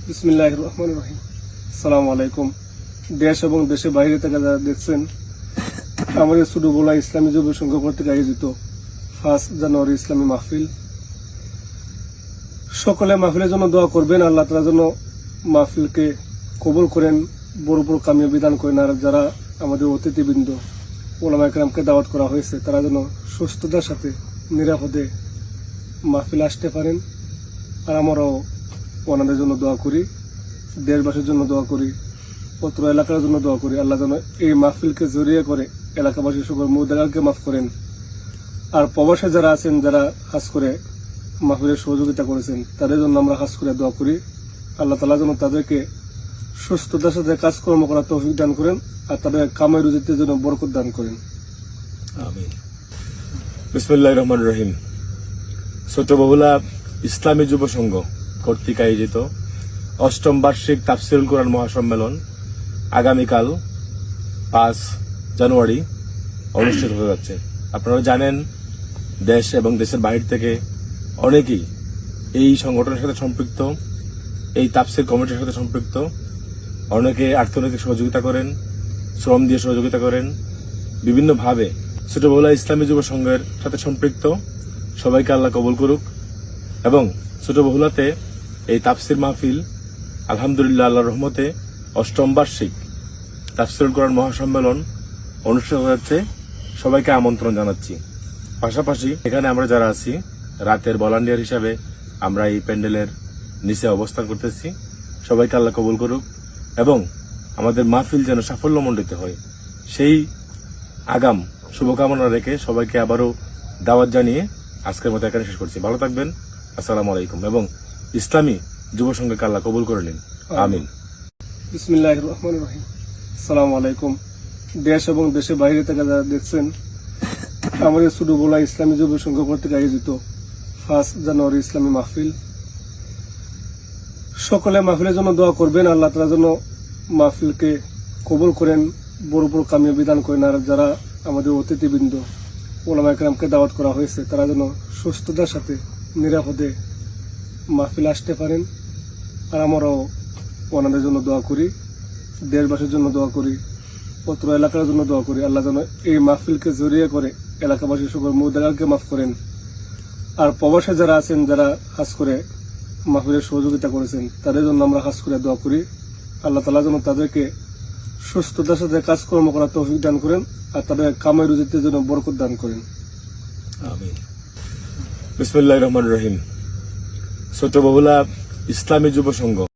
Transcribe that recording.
বিসমিল্লাহির রহমানির রহিম। আসসালামু আলাইকুম। দেশ এবং দেশের বাইরে থেকে যারা দেখছেন, আমাদের ছোটবেলা ইসলামী যুব সংঘ কর্তৃক আয়োজিত 5 জানুয়ারি ইসলামী মাহফিল। সকলে মাহফিলের জন্য দোয়া করবেন, আল্লাহ তাআলা যেন মাহফিলকে কবুল করেন, বড় বড় কামিয়াবি দান করেন। আর যারা আমাদের অতিথিবৃন্দ ওলামা একরামকে দাওয়াত করা হয়েছে, তারা যেন সুস্থতার সাথে নিরাপদে মাহফিলে আসতে পারেন। আর আমরাও ওনাদের জন্য দোয়া করি, দেশবাসীর জন্য দোয়া করি, পত্র এলাকার জন্য দোয়া করি। আল্লাহ যেন এই মাহফিলকে জড়িয়ে করে এলাকাবাসীর সকল মুদারাকে মাফ করেন। আর প্রবাসে যারা আছেন, যারা হাজ করে মাহফিলের সহযোগিতা করেছেন, তাদের জন্য আমরা হাজ করে দোয়া করি। আল্লাহ তাআলা যেন তাদেরকে সুস্থতার সাথে কাজকর্ম করার তৌফিক দান করেন, আর তাদের কামাই রুজিতে যেন বরকত দান করেন। আমিন। বিসমিল্লাহির রহমানির রহিম। ছোটবহুলা ইসলামী যুব সংঘ কর্তৃক আয়োজিত 8ম বার্ষিক তাফসীরুল কোরআন মহাসম্মেলন আগামীকাল 5 জানুয়ারি অনুষ্ঠিত হতে যাচ্ছে। আপনারা জানেন, দেশ এবং দেশের বাহির থেকে অনেকেই এই সংগঠনের সাথে সম্পৃক্ত, এই তাফসীর কমিটির সাথে সম্পৃক্ত। অনেকে অর্থনৈতিক সহযোগিতা করেন, শ্রম দিয়ে সহযোগিতা করেন, বিভিন্নভাবে ছোটবহুলা ইসলামী যুব সংঘের সাথে সম্পৃক্ত সবাইকে আল্লাহ কবুল করুক। এবং ছোটবহুলাতে এই তাফসীর মাহফিল আলহামদুলিল্লাহ আল্লাহর রহমতে 8ম বার্ষিক তাফসীরুল কোরআন মহাসম্মেলন অনুষ্ঠিত হচ্ছে। সবাইকে আমন্ত্রণ জানাচ্ছি। পাশাপাশি এখানে আমরা যারা আছি, রাতের ভলান্টিয়ার হিসাবে আমরা এই প্যান্ডেলের নিচে অবস্থান করতেছি। সবাইকে আল্লাহ কবুল করুক এবং আমাদের মাহফিল যেন সাফল্যমণ্ডিত হয়, সেই আগাম শুভকামনা রেখে সবাইকে আবারও দাওয়াত জানিয়ে আজকের মতো এখানে শেষ করছি। ভালো থাকবেন। আসসালামু আলাইকুম। এবং ইসলামী যুব সংঘকে আল্লাহ কবুল করে নিন। আমিন। বিসমিল্লাহির রহমানির রহিম। আসসালামু আলাইকুম। দেশ এবং দেশের বাইরে থেকে যারা দেখছেন, আমাদের ছোটবলা ইসলামী যুব সংঘ কর্তৃক আয়োজিত 5 জানুয়ারি ইসলামী মাহফিল। সকলে মাহফিলের জন্য দোয়া করবেন, আল্লাহ তাআলা যেন মাহফিলকে কবুল করেন, বড় বড় কামিয়াবি দান করেন। আর যারা আমাদের অতিথিবৃন্দ ওলামা একরামকে দাওয়াত করা হয়েছে, তারা যেন সুস্থতার সাথে নিরাপদে মাহফিলে আসতে পারেন। আর আমরাও ওনাদের জন্য দোয়া করি, দেশবাসীর জন্য দোয়া করি, পত্র এলাকার জন্য দোয়া করি। আল্লাহ যেন এই মাহফিলকে জড়িয়ে করে এলাকাবাসীর সকল মুদারাকে মাফ করেন। আর প্রবাসে যারা আছেন, যারা হাজ করে মাহফিলের সহযোগিতা করেছেন, তাদের জন্য আমরা হাজ করে দোয়া করি। আল্লাহ তাআলা যেন তাদেরকে সুস্থতার সাথে কাজকর্ম করার তৌফিক দান করেন, আর তাদের কামাই রুজিতে যেন বরকত দান করেন। আমিন। বিসমিল্লাহির রহমানির রহিম। ছোটবহুলা ইসলামী যুব সংঘ